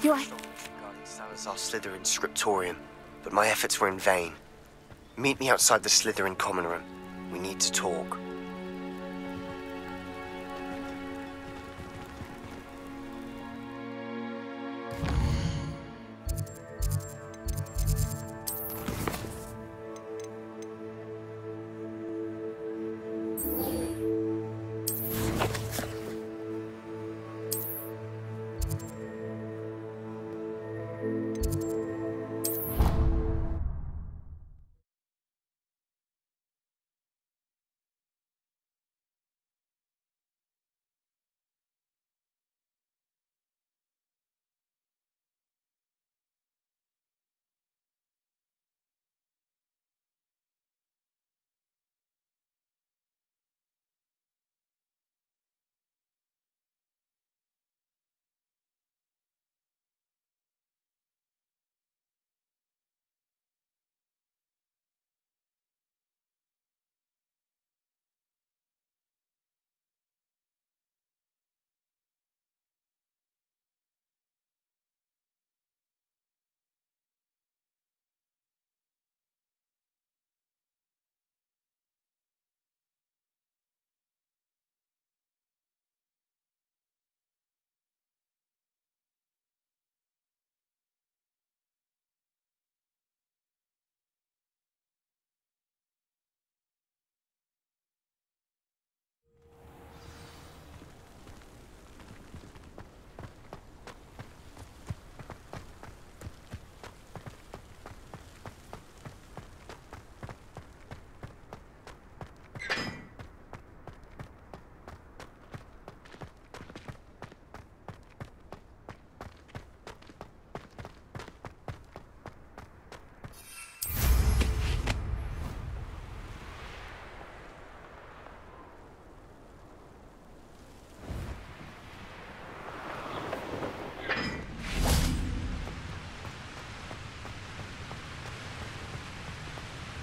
You are... Regarding Salazar Slytherin's scriptorium, but my efforts were in vain. Meet me outside the Slytherin common room. We need to talk.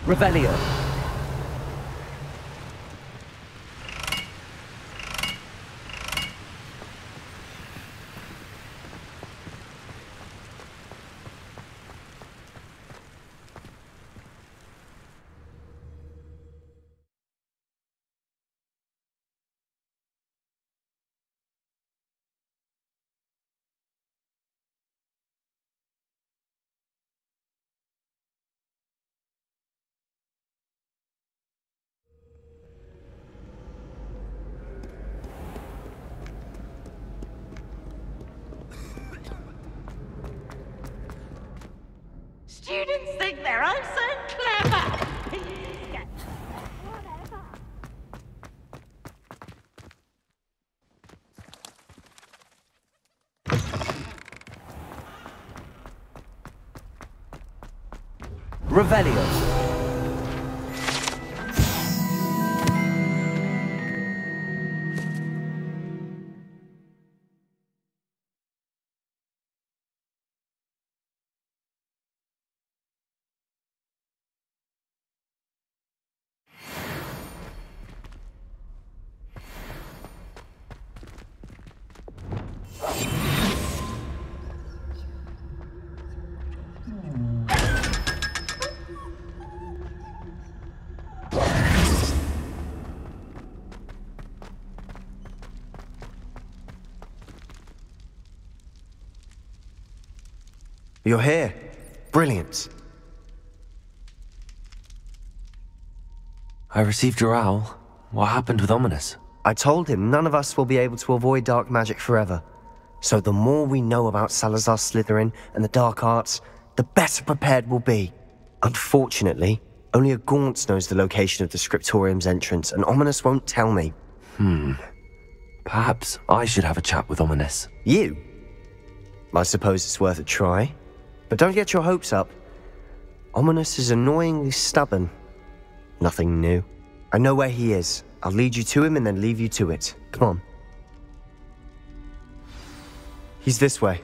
Revelio. Students think they're oh so clever! Revelio. You're here. Brilliant. I received your owl. What happened with Ominous? I told him none of us will be able to avoid dark magic forever. So the more we know about Salazar Slytherin and the dark arts, the better prepared we'll be. Unfortunately, only a Gaunt knows the location of the Scriptorium's entrance, and Ominous won't tell me. Perhaps I should have a chat with Ominous. You? I suppose it's worth a try. But don't get your hopes up. Ominous is annoyingly stubborn. Nothing new. I know where he is. I'll lead you to him and then leave you to it. Come on. He's this way.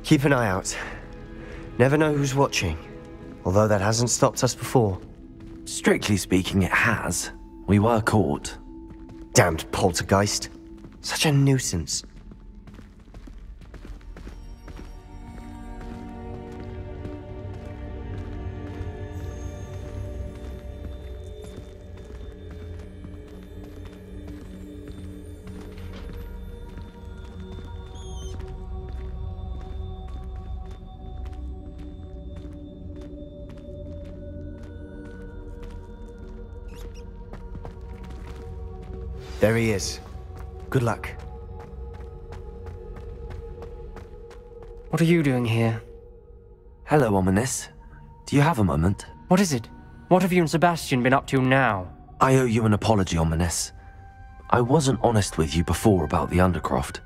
Keep an eye out. Never know who's watching. Although that hasn't stopped us before. Strictly speaking, it has. We were caught. Damned poltergeist. Such a nuisance. There he is. Good luck. What are you doing here? Hello, Ominous. Do you have a moment? What is it? What have you and Sebastian been up to now? I owe you an apology, Ominous. I wasn't honest with you before about the Undercroft.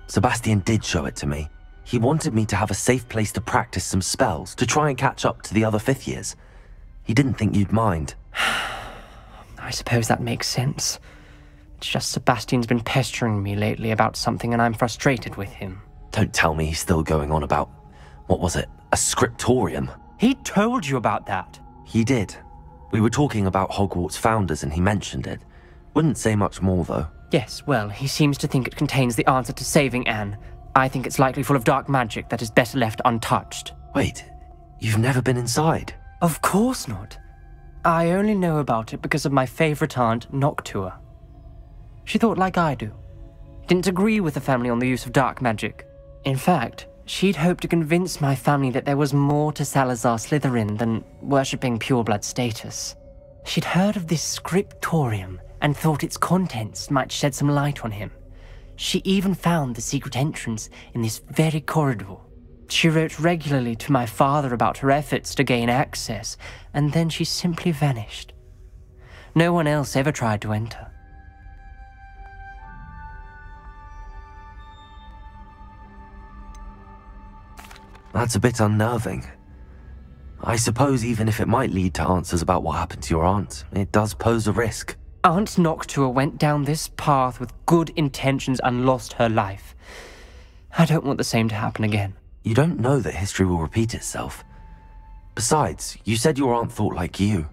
Sebastian did show it to me. He wanted me to have a safe place to practice some spells, to try and catch up to the other fifth years. He didn't think you'd mind. I suppose that makes sense. It's just Sebastian's been pestering me lately about something and I'm frustrated with him. Don't tell me he's still going on about, what was it, a scriptorium? He told you about that. He did. We were talking about Hogwarts founders and he mentioned it. Wouldn't say much more though. Yes, well, he seems to think it contains the answer to saving Anne. I think it's likely full of dark magic that is better left untouched. Wait, you've never been inside? Of course not. I only know about it because of my favorite aunt, Noctua. She thought like I do. Didn't agree with the family on the use of dark magic. In fact, she'd hoped to convince my family that there was more to Salazar Slytherin than worshipping pureblood status. She'd heard of this scriptorium and thought its contents might shed some light on him. She even found the secret entrance in this very corridor. She wrote regularly to my father about her efforts to gain access, and then she simply vanished. No one else ever tried to enter. That's a bit unnerving. I suppose even if it might lead to answers about what happened to your aunt, it does pose a risk. Aunt Noctua went down this path with good intentions and lost her life. I don't want the same to happen again. You don't know that history will repeat itself. Besides, you said your aunt thought like you.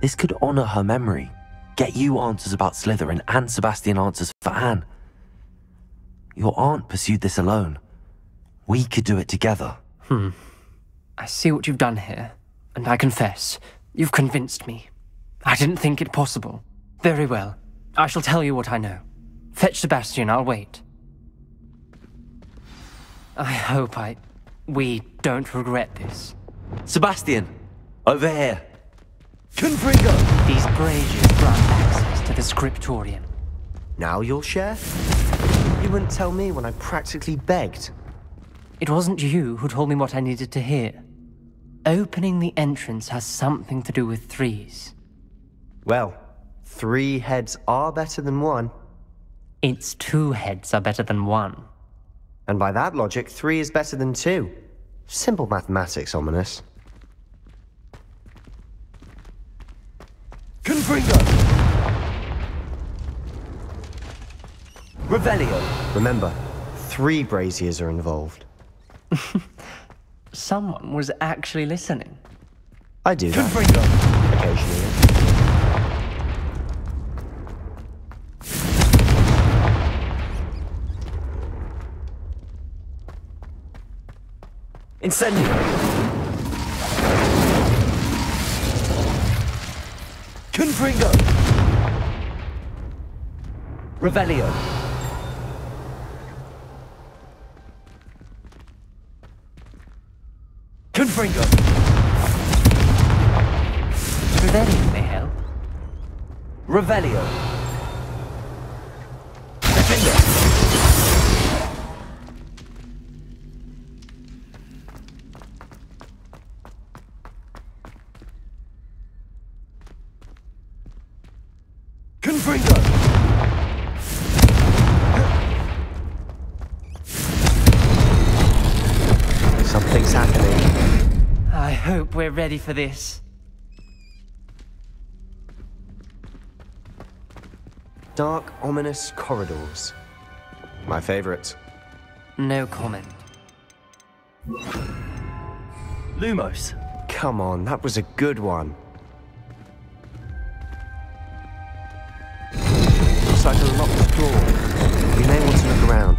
This could honor her memory, get you answers about Slytherin and Sebastian answers for Anne. Your aunt pursued this alone. We could do it together. I see what you've done here, and I confess, you've convinced me. I didn't think it possible. Very well. I shall tell you what I know. Fetch Sebastian, I'll wait. I hope we don't regret this. Sebastian! Over here! Confringo! These braziers grant access to the scriptorium. Now you'll share? You wouldn't tell me when I practically begged. It wasn't you who told me what I needed to hear. Opening the entrance has something to do with threes. Well, 3 heads are better than 1. It's 2 heads are better than 1. And by that logic, 3 is better than 2. Simple mathematics, Ominous. Confringo! Revelio! Remember, 3 braziers are involved. Someone was actually listening. I do that. Confringo! Occasionally. Incendio! Confringo! Revelio! Confringo! Revelio may help. Revelio! Defender! Confringo! Something's happening. I hope we're ready for this. Dark, ominous corridors. My favorite. No comment. Lumos, come on, that was a good one. Looks like a locked door. We may want to look around.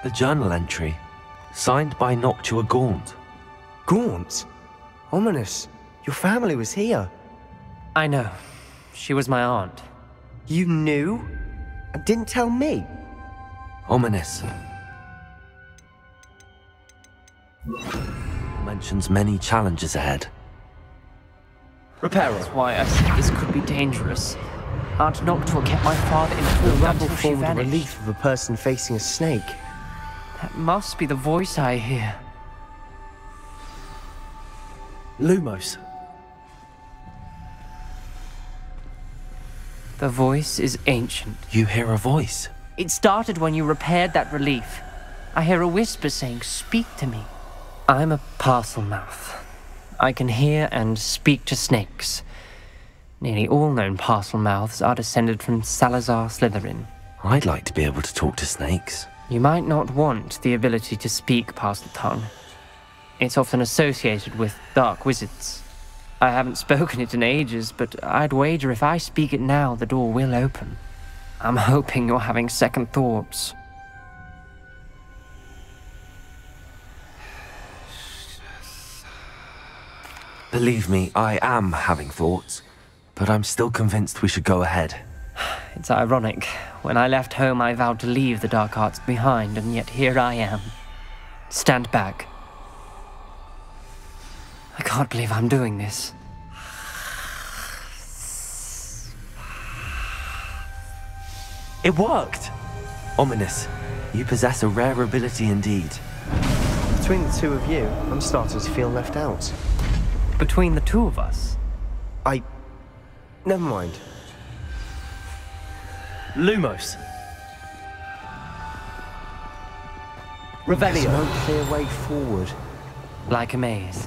The journal entry, signed by Noctua Gaunt. Gaunt? Ominous. Your family was here. I know. She was my aunt. You knew? And didn't tell me? Ominous. Mentions many challenges ahead. That's why I said this could be dangerous. Aunt Noctua kept my father The informed rumble until she formed a vanished. relief of a person facing a snake. That must be the voice I hear. Lumos. The voice is ancient. You hear a voice. It started when you repaired that relief. I hear a whisper saying, "Speak to me." I'm a parcel mouth. I can hear and speak to snakes. Nearly all known parcel mouths are descended from Salazar Slytherin. I'd like to be able to talk to snakes. You might not want the ability to speak parcel tongue. It's often associated with dark wizards. I haven't spoken it in ages, but I'd wager if I speak it now, the door will open. I'm hoping you're having second thoughts. Believe me, I am having thoughts, but I'm still convinced we should go ahead. It's ironic. When I left home, I vowed to leave the dark arts behind, and yet here I am. Stand back. I can't believe I'm doing this. It worked! Ominous, you possess a rare ability indeed. Between the two of you, I'm starting to feel left out. Between the two of us, Never mind. Lumos. There's Revelio. no clear way forward. like a maze.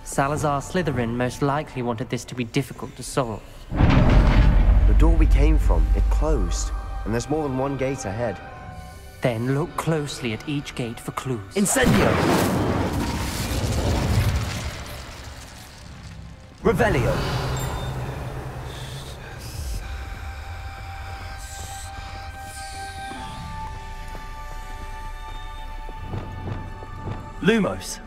Salazar Slytherin most likely wanted this to be difficult to solve. The door we came from, it closed. And there's more than one gate ahead. Then look closely at each gate for clues. Incendio. Revelio. Lumos.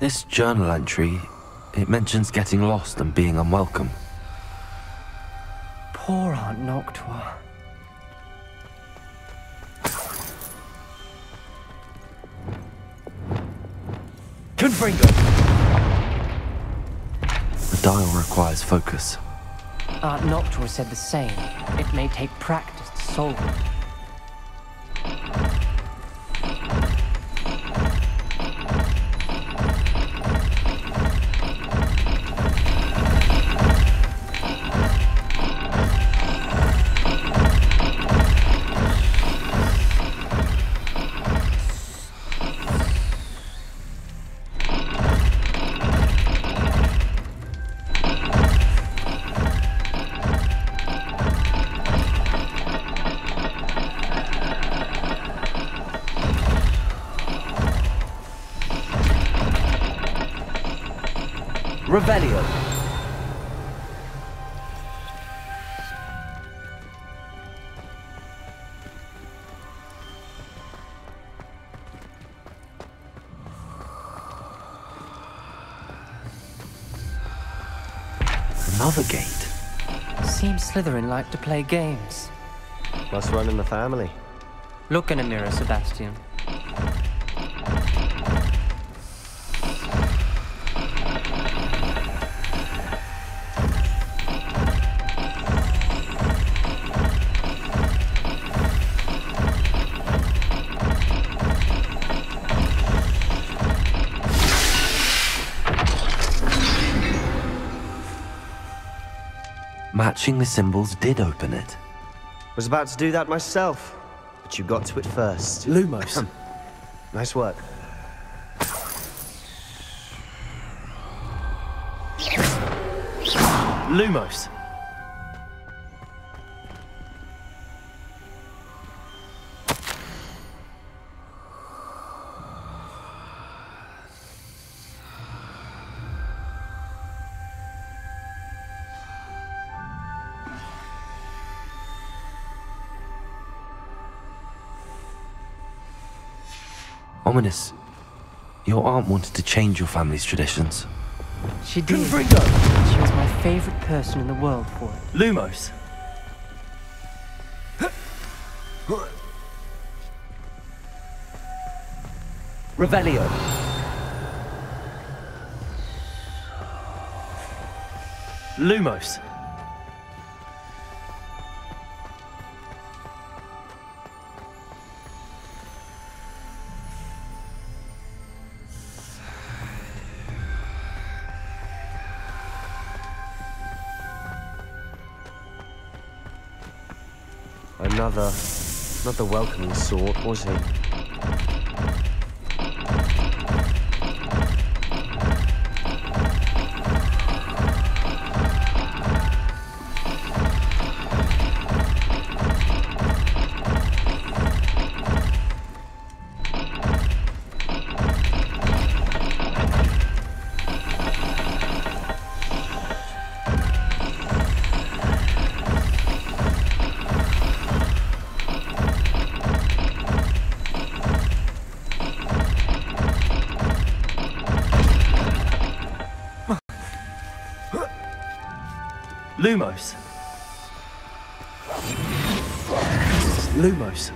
This journal entry, it mentions getting lost and being unwelcome. Poor Aunt Noctua. Confringo. The dial requires focus. Aunt Noctua said the same. It may take practice to solve it. Revelio. Another gate. Seems Slytherin like to play games. Must run in the family. Look in a mirror, Sebastian. Matching the symbols did open it. Was about to do that myself, but you got to it first. Lumos. Nice work. Lumos. Ominous. Your aunt wanted to change your family's traditions. She did. Confringo. She was my favorite person in the world for it. Lumos. Revelio. Lumos. Not the welcoming sort, was he? Lumos. Lumos.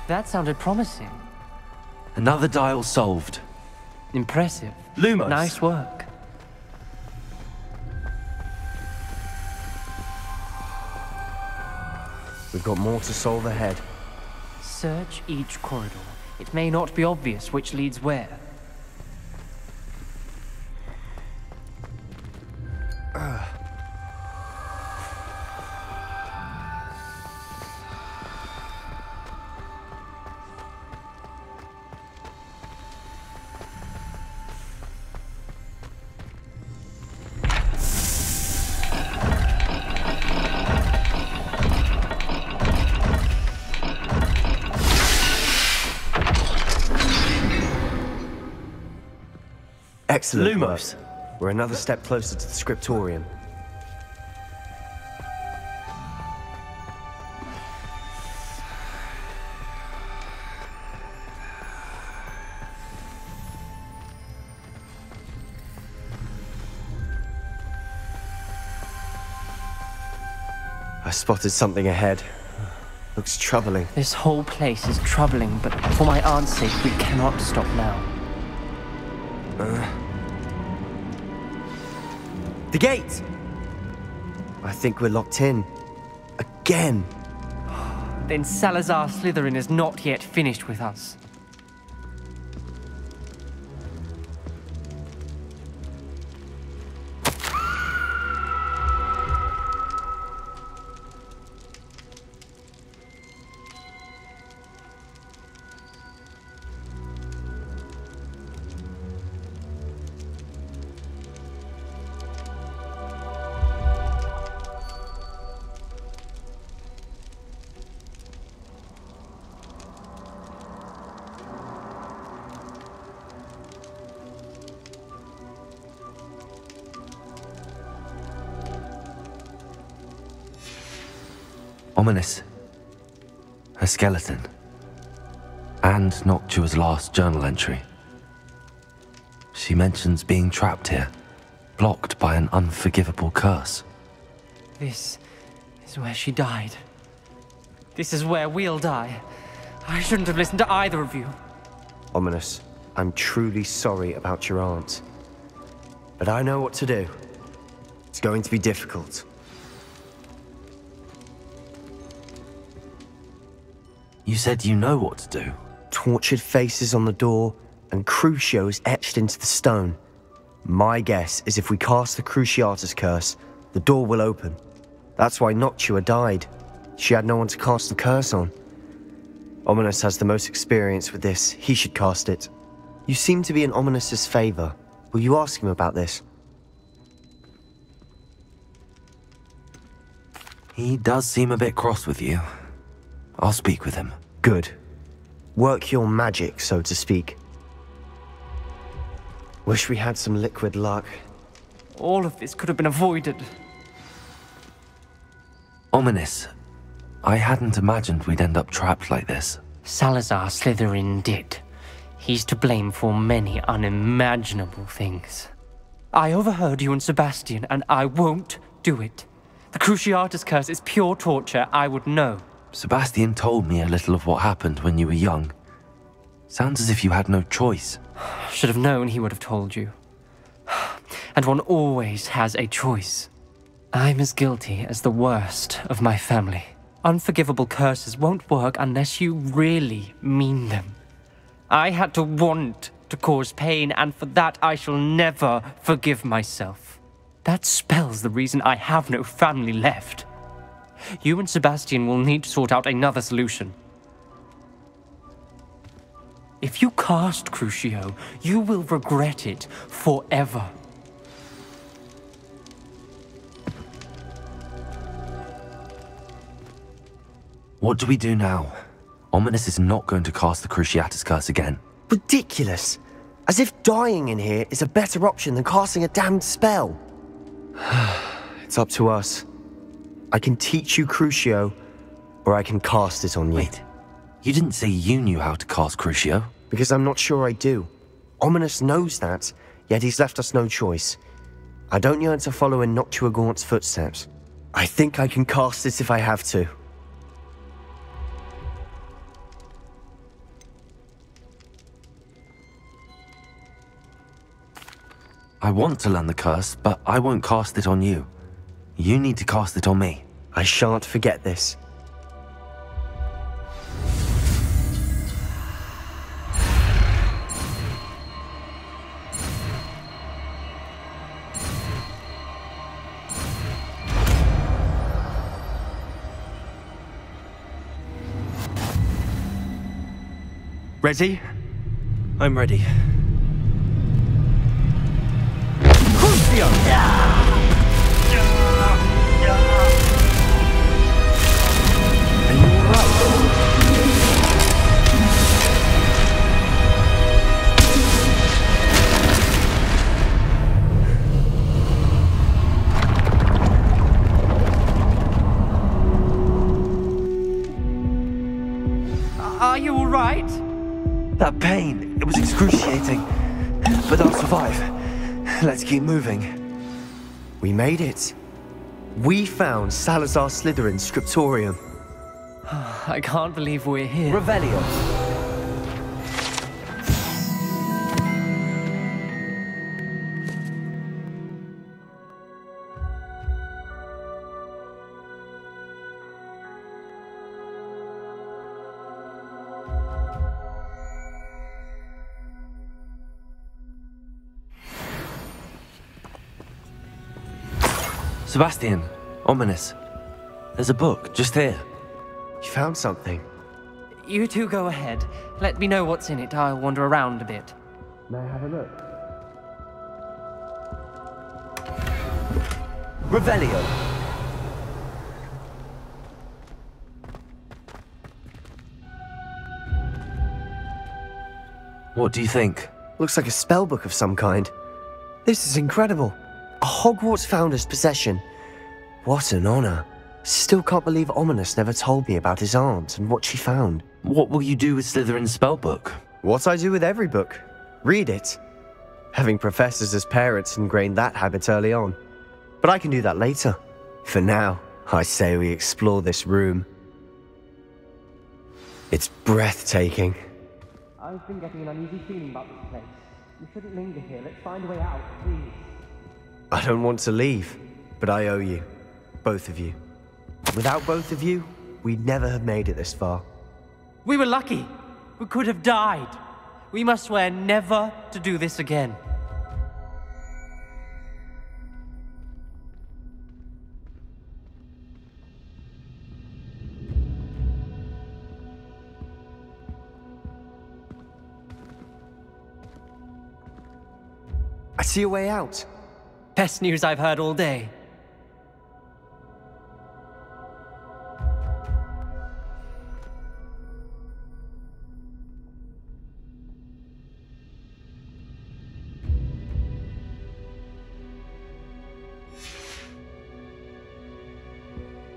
That sounded promising. Another dial solved. Impressive. Lumos. Nice work. We've got more to solve ahead. Search each corridor. It may not be obvious which leads where. Excellent Lumos. work. We're another step closer to the scriptorium. I spotted something ahead. Looks troubling. This whole place is troubling, but for my aunt's sake, we cannot stop now. The gate! I think we're locked in. Again! Then Salazar Slytherin is not yet finished with us. Ominous. A skeleton. And Noctua's last journal entry. She mentions being trapped here, blocked by an unforgivable curse. This is where she died. This is where we'll die. I shouldn't have listened to either of you. Ominous, I'm truly sorry about your aunt. But I know what to do. It's going to be difficult. You said you know what to do. Tortured faces on the door, and Crucio is etched into the stone. My guess is if we cast the Cruciatus curse, the door will open. That's why Noctua died. She had no one to cast the curse on. Ominous has the most experience with this. He should cast it. You seem to be in Ominous's favor. Will you ask him about this? He does seem a bit cross with you. I'll speak with him. Good. Work your magic, so to speak. Wish we had some liquid luck. All of this could have been avoided. Ominous. I hadn't imagined we'd end up trapped like this. Salazar Slytherin did. He's to blame for many unimaginable things. I overheard you and Sebastian, and I won't do it. The Cruciatus curse is pure torture, I would know. Sebastian told me a little of what happened when you were young. Sounds as if you had no choice. Should have known he would have told you. And one always has a choice. I'm as guilty as the worst of my family. Unforgivable curses won't work unless you really mean them. I had to want to cause pain, and for that I shall never forgive myself. That spells the reason I have no family left. You and Sebastian will need to sort out another solution. If you cast Crucio, you will regret it forever. What do we do now? Ominous is not going to cast the Cruciatus curse again. Ridiculous. As if dying in here is a better option than casting a damned spell. It's up to us. I can teach you Crucio, or I can cast it on you. Wait, you didn't say you knew how to cast Crucio? Because I'm not sure I do. Ominous knows that, yet he's left us no choice. I don't yearn to follow in Noctua Gaunt's footsteps. I think I can cast it if I have to. I want to learn the curse, but I won't cast it on you. You need to cast it on me. I shan't forget this. Ready? I'm ready. Crucio! Are you alright? Are you alright? That pain, it was excruciating. But I'll survive. Let's keep moving. We made it. We found Salazar Slytherin's scriptorium. I can't believe we're here. Revelio. Sebastian, Ominous. There's a book just here. You found something. You two go ahead. Let me know what's in it. I'll wander around a bit. May I have a look? Revelio. What do you think? Looks like a spellbook of some kind. This is incredible. A Hogwarts founder's possession. What an honor. Still can't believe Ominous never told me about his aunt and what she found. What will you do with Slytherin's spellbook? What I do with every book. Read it. Having professors as parents ingrained that habit early on. But I can do that later. For now, I say we explore this room. It's breathtaking. I've been getting an uneasy feeling about this place. We shouldn't linger here. Let's find a way out, please. I don't want to leave, but I owe you. Both of you. Without both of you, we'd never have made it this far. We were lucky. We could have died. We must swear never to do this again. I see a way out. Best news I've heard all day.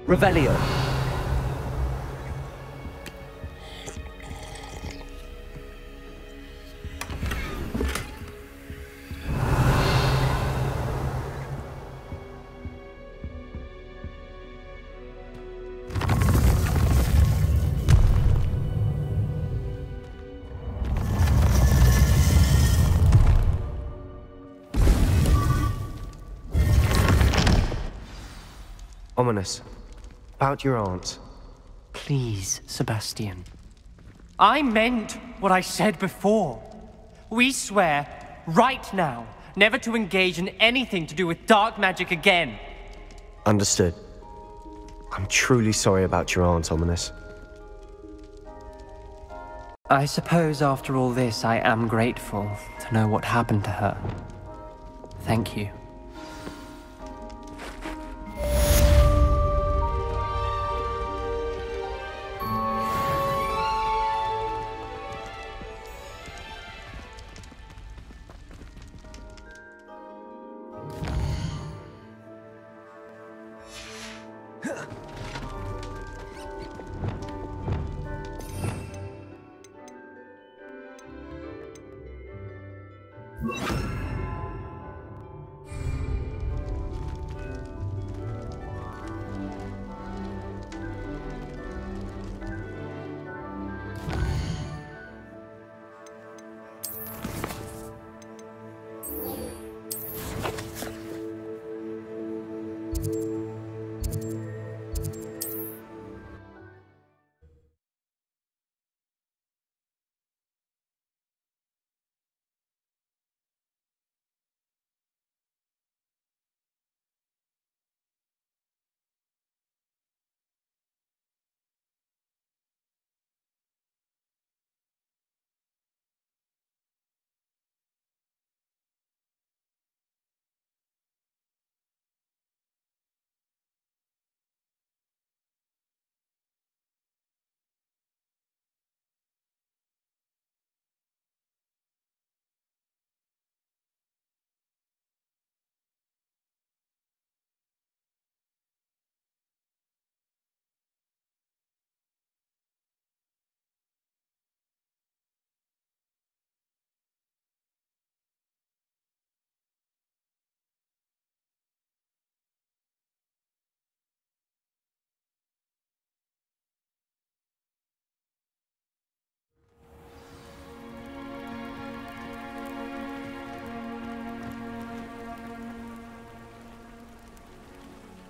Revelio. Ominous. About your aunt. Please, Sebastian. I meant what I said before. We swear, right now, never to engage in anything to do with dark magic again. Understood. I'm truly sorry about your aunt, Ominous. I suppose after all this, I am grateful to know what happened to her. Thank you.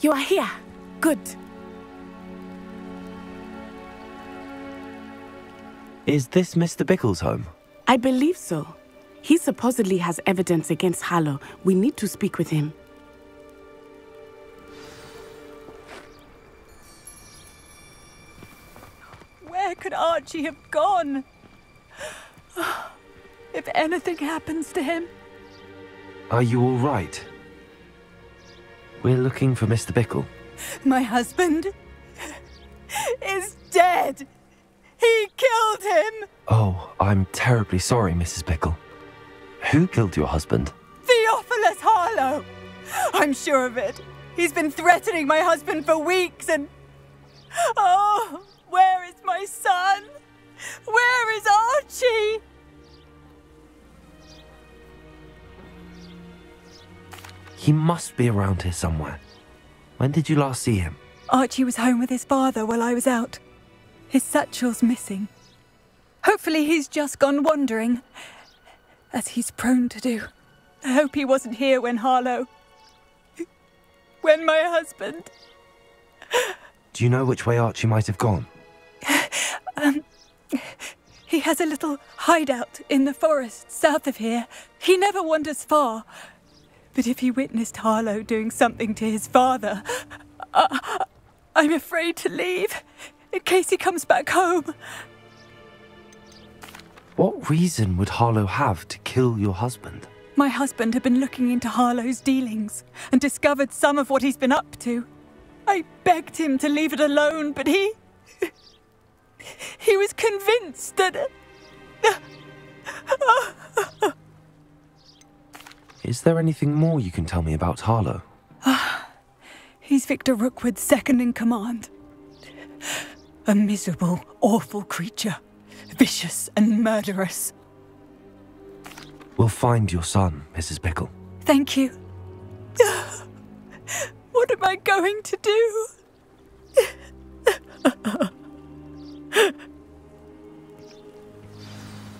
You are here. Good. Is this Mr. Bickle's home? I believe so. He supposedly has evidence against Harlow. We need to speak with him. Where could Archie have gone? If anything happens to him. Are you all right? We're looking for Mr. Bickle. My husband is dead. He killed him. Oh, I'm terribly sorry, Mrs. Bickle. Who killed your husband? Theophilus Harlow. I'm sure of it. He's been threatening my husband for weeks and... Oh, where is my son? Where is Archie? He must be around here somewhere. When did you last see him? Archie was home with his father while I was out. His satchel's missing. Hopefully he's just gone wandering, as he's prone to do. I hope he wasn't here when Harlow... when my husband... Do you know which way Archie might have gone? He has a little hideout in the forest south of here. He never wanders far. But if he witnessed Harlow doing something to his father, I'm afraid to leave, in case he comes back home. What reason would Harlow have to kill your husband? My husband had been looking into Harlow's dealings and discovered some of what he's been up to. I begged him to leave it alone, but he was convinced that... Is there anything more you can tell me about Harlow? He's Victor Rookwood's second in command. A miserable, awful creature. Vicious and murderous. We'll find your son, Mrs. Bickle. Thank you. What am I going to do?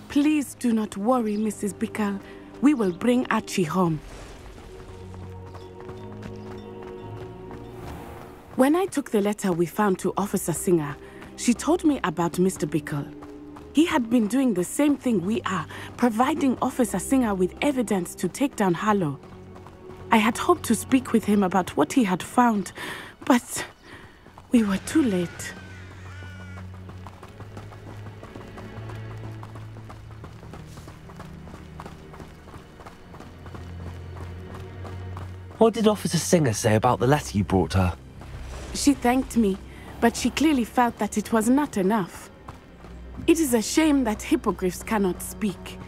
Please do not worry, Mrs. Bickle. We will bring Archie home. When I took the letter we found to Officer Singer, she told me about Mr. Bickle. He had been doing the same thing we are, providing Officer Singer with evidence to take down Harlow. I had hoped to speak with him about what he had found, but we were too late. What did Officer Singer say about the letter you brought her? She thanked me, but she clearly felt that it was not enough. It is a shame that hippogriffs cannot speak.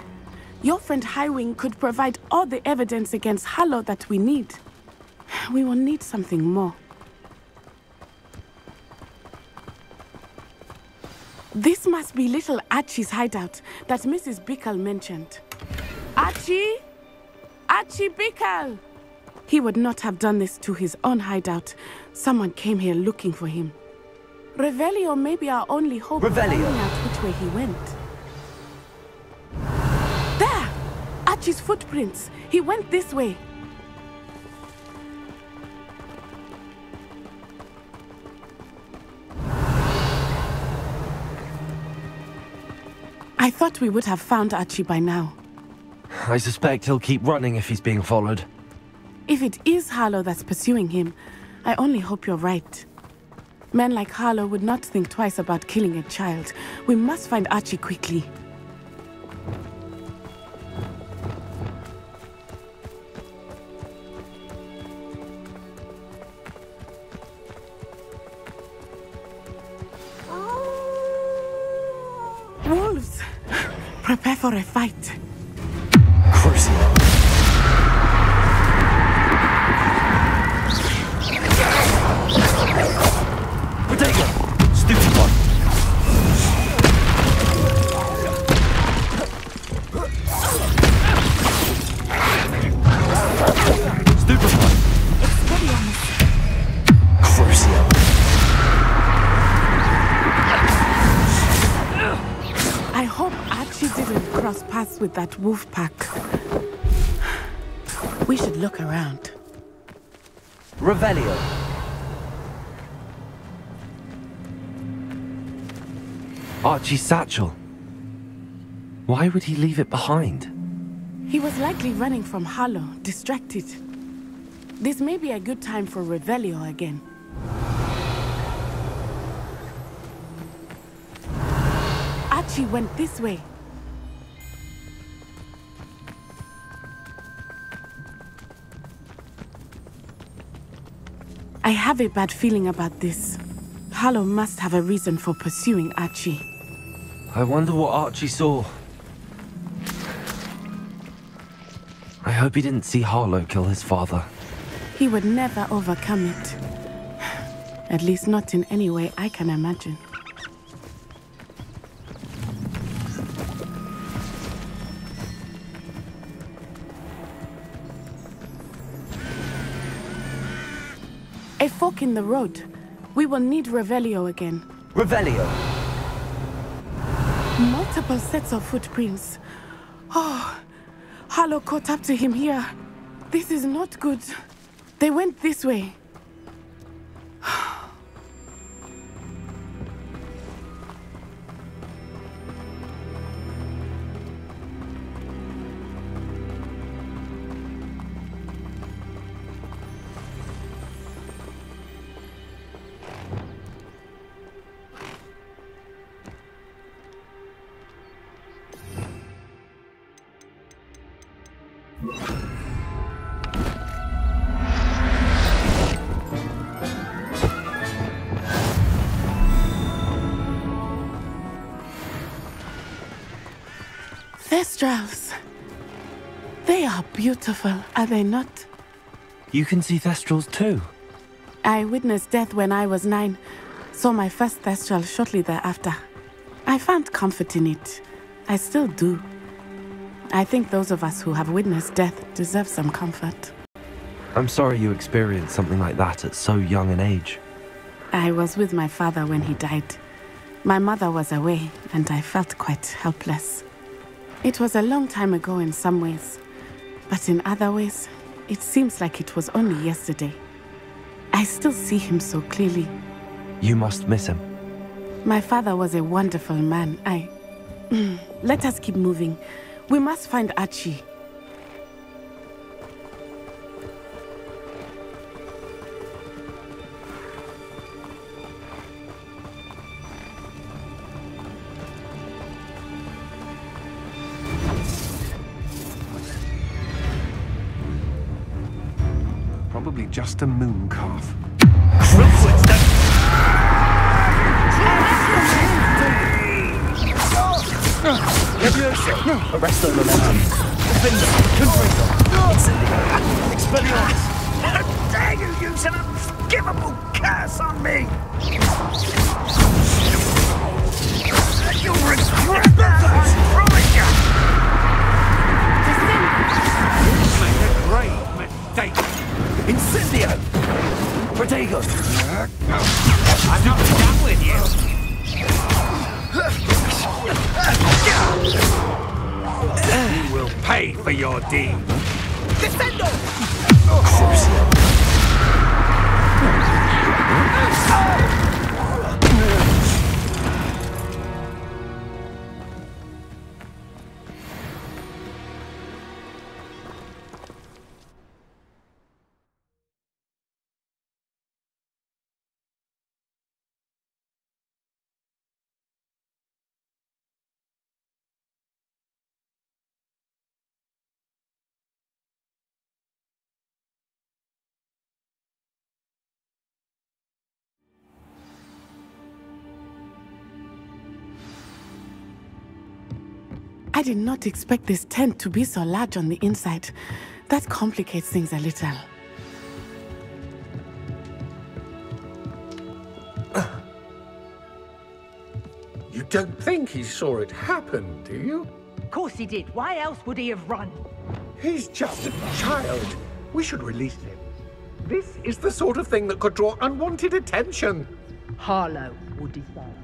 Your friend Highwing could provide all the evidence against Harlow that we need. We will need something more. This must be little Archie's hideout that Mrs. Bickle mentioned. Archie? Archie Bickle! He would not have done this to his own hideout. Someone came here looking for him. Revelio may be our only hope of finding out which way he went. There! Archie's footprints. He went this way. I thought we would have found Archie by now. I suspect he'll keep running if he's being followed. If it is Harlow that's pursuing him, I only hope you're right. Men like Harlow would not think twice about killing a child. We must find Archie quickly. Wolves! Prepare for a fight. Crucio. Stupid one. Stupid one. Crucio. I hope Archie didn't cross paths with that wolf pack. We should look around. Revelio. Archie's satchel. Why would he leave it behind? He was likely running from Harlow, distracted. This may be a good time for Revelio again. Archie went this way. I have a bad feeling about this. Harlow must have a reason for pursuing Archie. I wonder what Archie saw. I hope he didn't see Harlow kill his father. He would never overcome it. At least not in any way I can imagine. A fork in the road. We will need Revelio again. Revelio. Multiple sets of footprints. Oh, Harlow caught up to him here. This is not good. They went this way. Thestrals. They are beautiful, are they not? You can see Thestrals too. I witnessed death when I was 9. Saw my first Thestral shortly thereafter. I found comfort in it. I still do. I think those of us who have witnessed death deserve some comfort. I'm sorry you experienced something like that at so young an age. I was with my father when he died. My mother was away, and I felt quite helpless. It was a long time ago in some ways, but in other ways, it seems like it was only yesterday. I still see him so clearly. You must miss him. My father was a wonderful man. Let us keep moving. We must find Archie. Probably just a moon calf. Arrest the momentum. Defender, Confringo, Incendio, Expelliarmus. How dare you use an unforgivable curse on me! You'll regret that, I promise you! Made a great mistake. Incendio! Protego! I'm not done with you! You will pay for your deed. Defendo! Crucio! I did not expect this tent to be so large on the inside. That complicates things a little. You don't think he saw it happen, do you? Of course he did. Why else would he have run? He's just a child. We should release him. This is the sort of thing that could draw unwanted attention. Harlow will decide.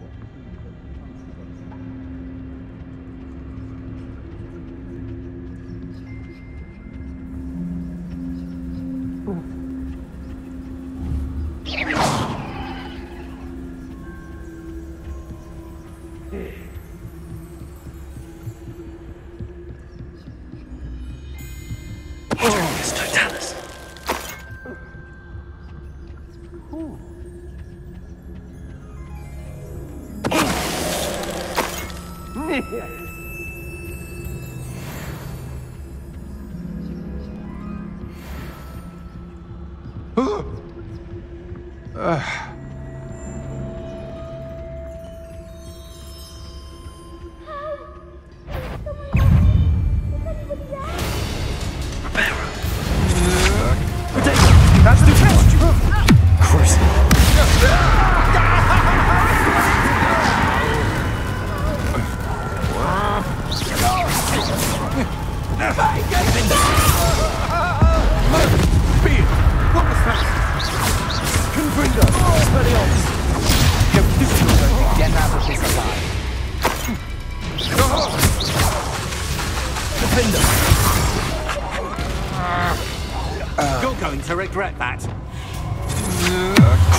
Confringo! Expelliarmus! You're going to get out of this alive. Defender! You're going to regret that.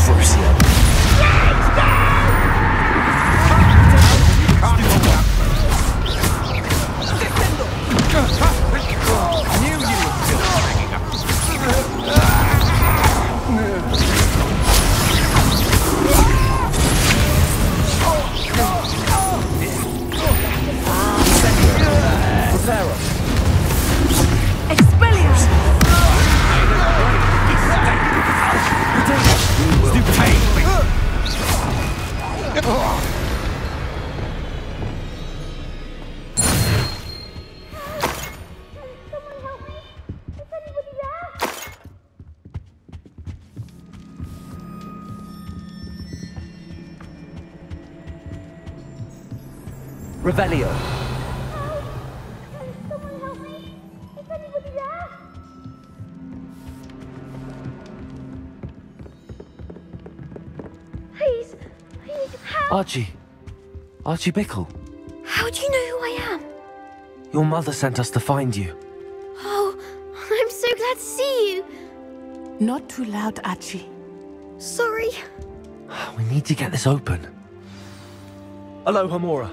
Crucio! I knew you would still hanging up. Prepare us! Expelliarmus! You will pay for it. Revelio! Please, help! Archie. Archie Bickle. How do you know who I am? Your mother sent us to find you. Oh, I'm so glad to see you. Not too loud, Archie. Sorry. We need to get this open. Hello, Hamora.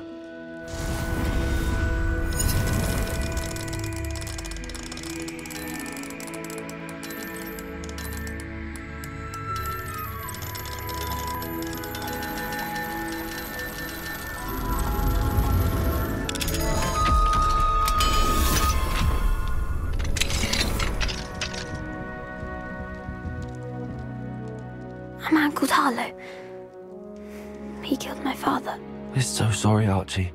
A man called Harlow. He killed my father. We're so sorry, Archie.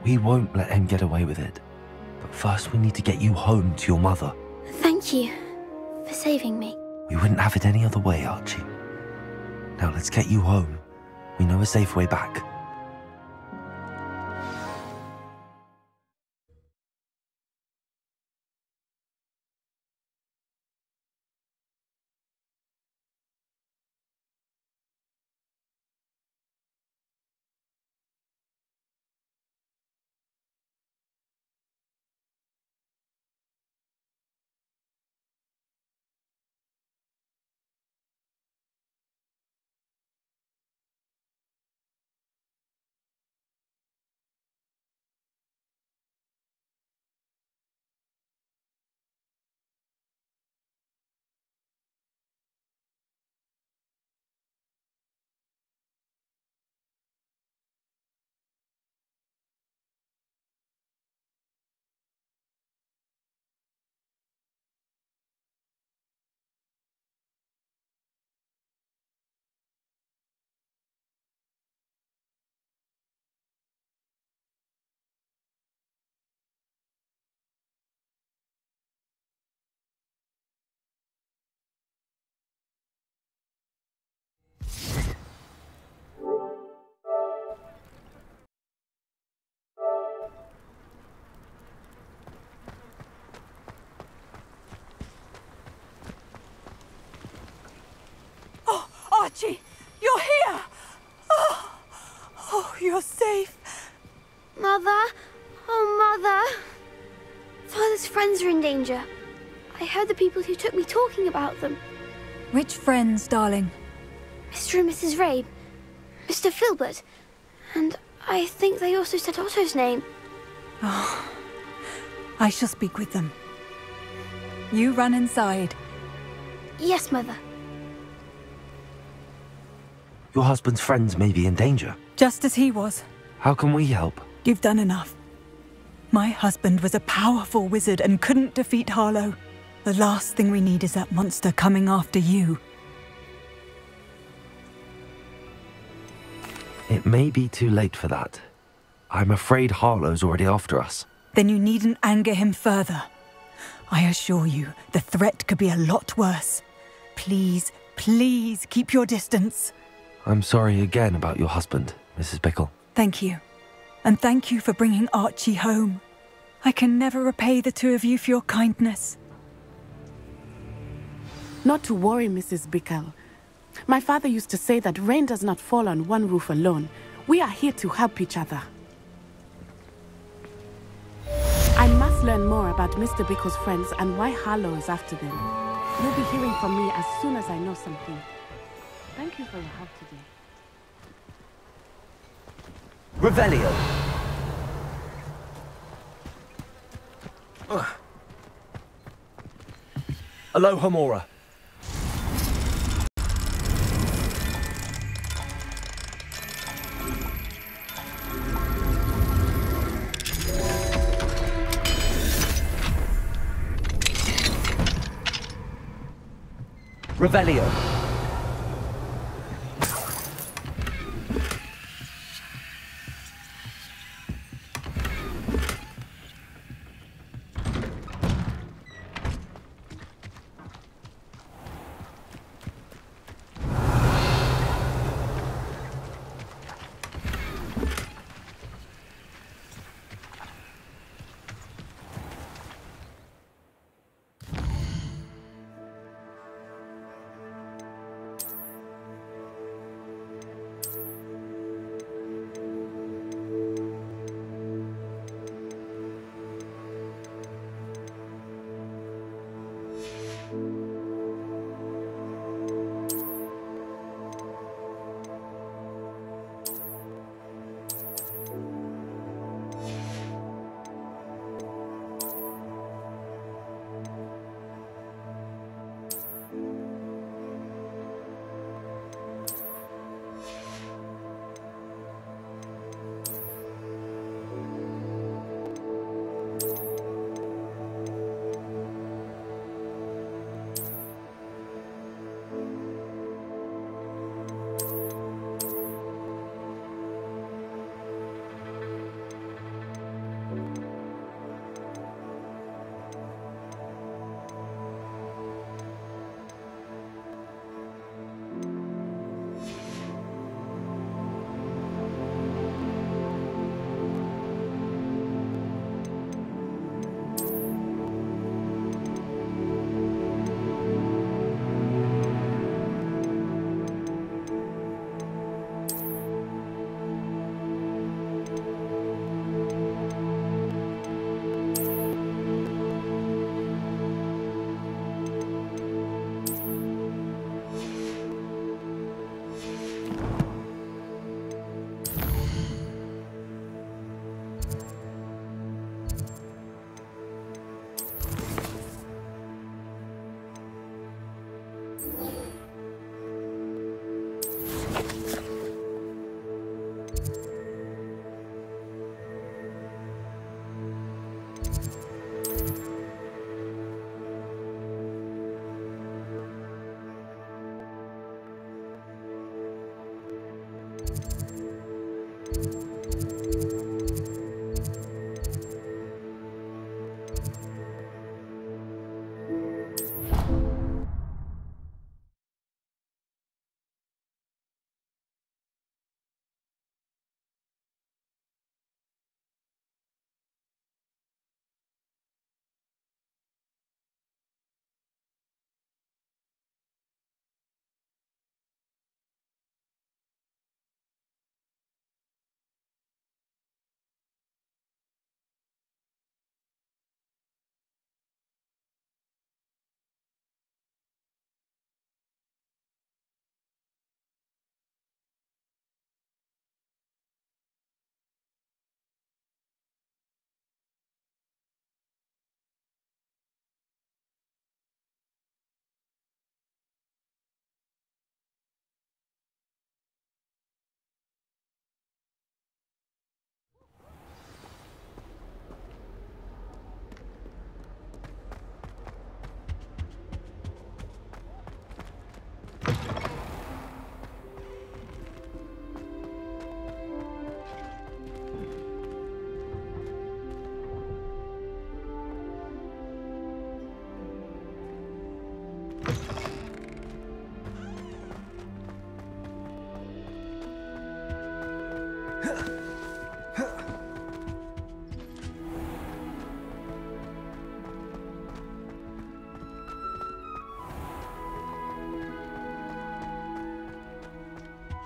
We won't let him get away with it. But first we need to get you home to your mother. Thank you for saving me. We wouldn't have it any other way, Archie. Now let's get you home. We know a safe way back. Archie, you're here! Oh, you're safe. Mother? Oh, Mother. Father's friends are in danger. I heard the people who took me talking about them. Which friends, darling? Mr. and Mrs. Rabe, Mr. Filbert, and I think they also said Otto's name. Oh, I shall speak with them. You run inside. Yes, Mother. Your husband's friends may be in danger. Just as he was. How can we help? You've done enough. My husband was a powerful wizard and couldn't defeat Harlow. The last thing we need is that monster coming after you. It may be too late for that. I'm afraid Harlow's already after us. Then you needn't anger him further. I assure you, the threat could be a lot worse. Please, please keep your distance. I'm sorry again about your husband, Mrs. Bickle. Thank you. And thank you for bringing Archie home. I can never repay the two of you for your kindness. Not to worry, Mrs. Bickle. My father used to say that rain does not fall on one roof alone. We are here to help each other. I must learn more about Mr. Bickle's friends and why Harlow is after them. You'll be hearing from me as soon as I know something. Thank you for your help today. Revelio. Aloha Mora. Revelio.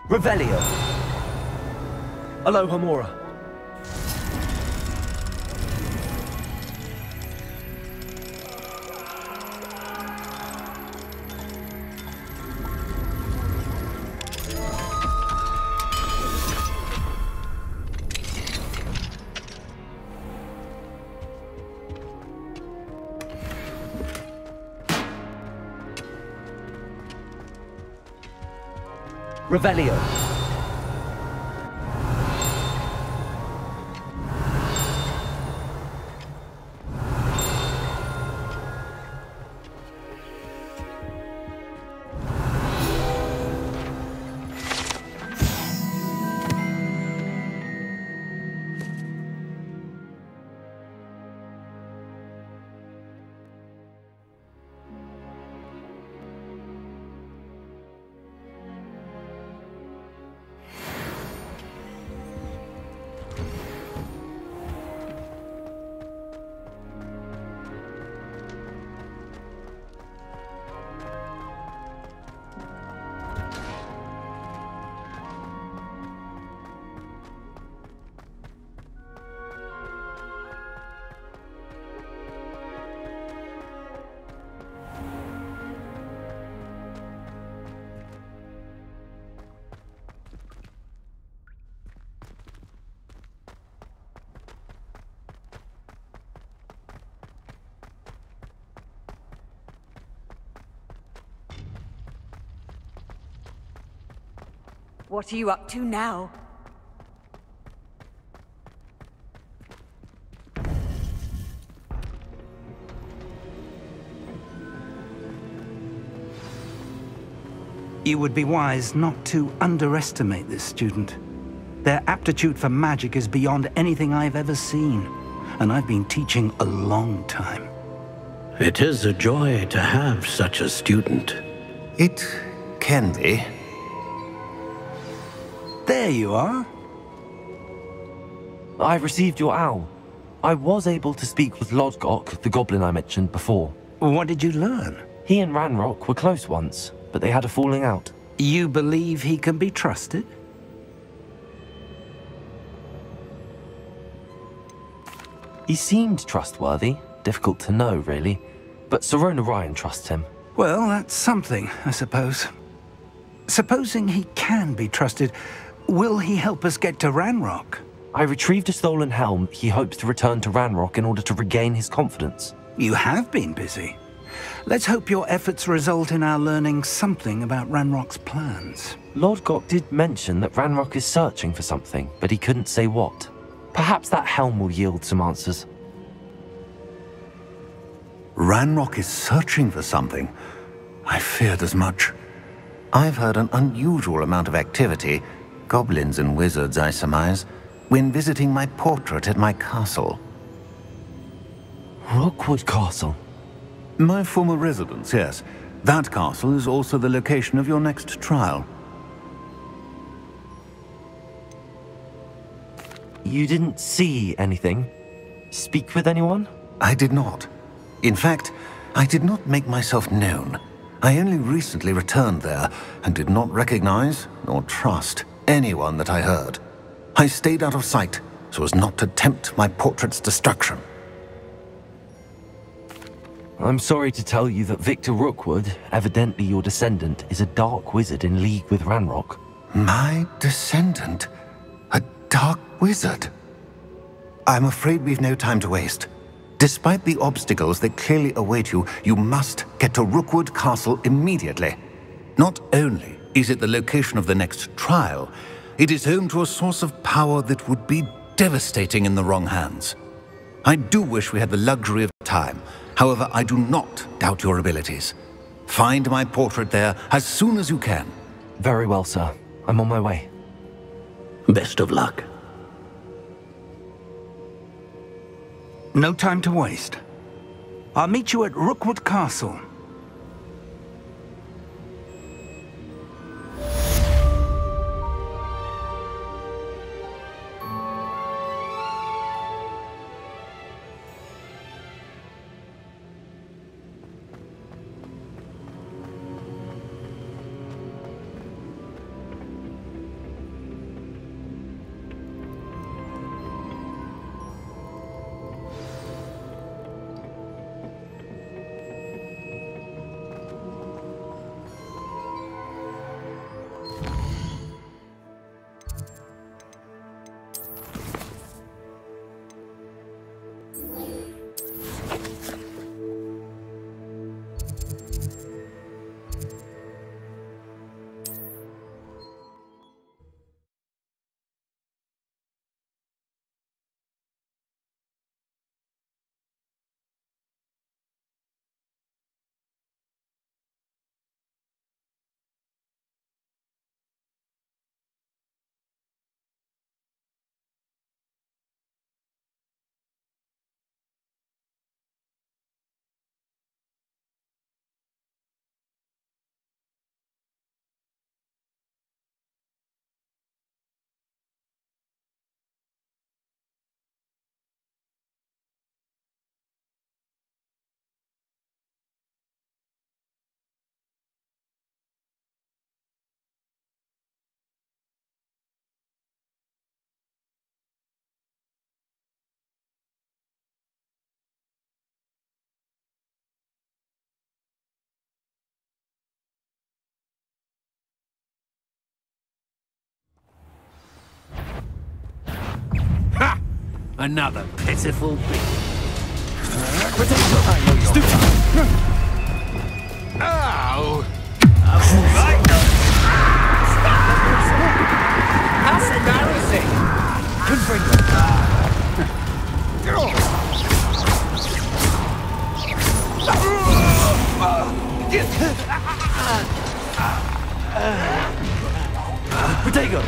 Revelio. Aloha Mora. Revelio. What are you up to now? You would be wise not to underestimate this student. Their aptitude for magic is beyond anything I've ever seen, and I've been teaching a long time. It is a joy to have such a student. It can be. There you are. I received your owl. I was able to speak with Lodgok, the goblin I mentioned before. What did you learn? He and Ranrock were close once, but they had a falling out. You believe he can be trusted? He seemed trustworthy. Difficult to know, really. But Serona Ryan trusts him. Well, that's something, I suppose. Supposing he can be trusted, will he help us get to Ranrock? I retrieved a stolen helm. He hopes to return to Ranrock in order to regain his confidence. You have been busy. Let's hope your efforts result in our learning something about Ranrock's plans. Lodgok did mention that Ranrock is searching for something, but he couldn't say what. Perhaps that helm will yield some answers. Ranrock is searching for something. I feared as much. I've heard an unusual amount of activity, goblins and wizards, I surmise, when visiting my portrait at my castle. Rookwood Castle? My former residence, yes. That castle is also the location of your next trial. You didn't see anything? Speak with anyone? I did not. In fact, I did not make myself known. I only recently returned there and did not recognize nor trust anyone that I heard. I stayed out of sight so as not to tempt my portrait's destruction. I'm sorry to tell you that Victor Rookwood, evidently your descendant, is a dark wizard in league with Ranrock. My descendant? A dark wizard? I'm afraid we've no time to waste. Despite the obstacles that clearly await you, you must get to Rookwood Castle immediately. Not only is it the location of the next trial, it is home to a source of power that would be devastating in the wrong hands. I do wish we had the luxury of time. However, I do not doubt your abilities. Find my portrait there as soon as you can. Very well, sir. I'm on my way. Best of luck. No time to waste. I'll meet you at Rookwood Castle. Another pitiful beast. Ow! That's embarrassing. Good for Potato!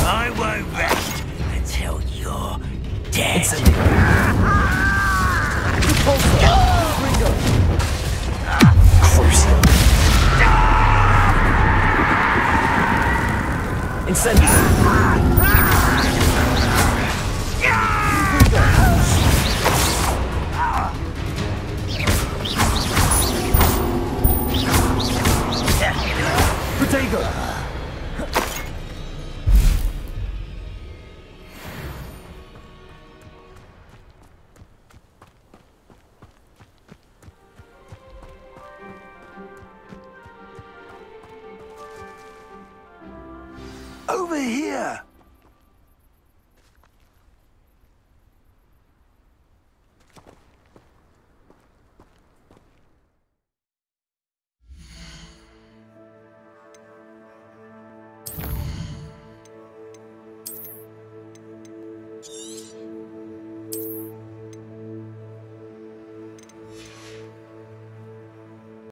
I won't rest until you're dead. Crucio! Incendiary!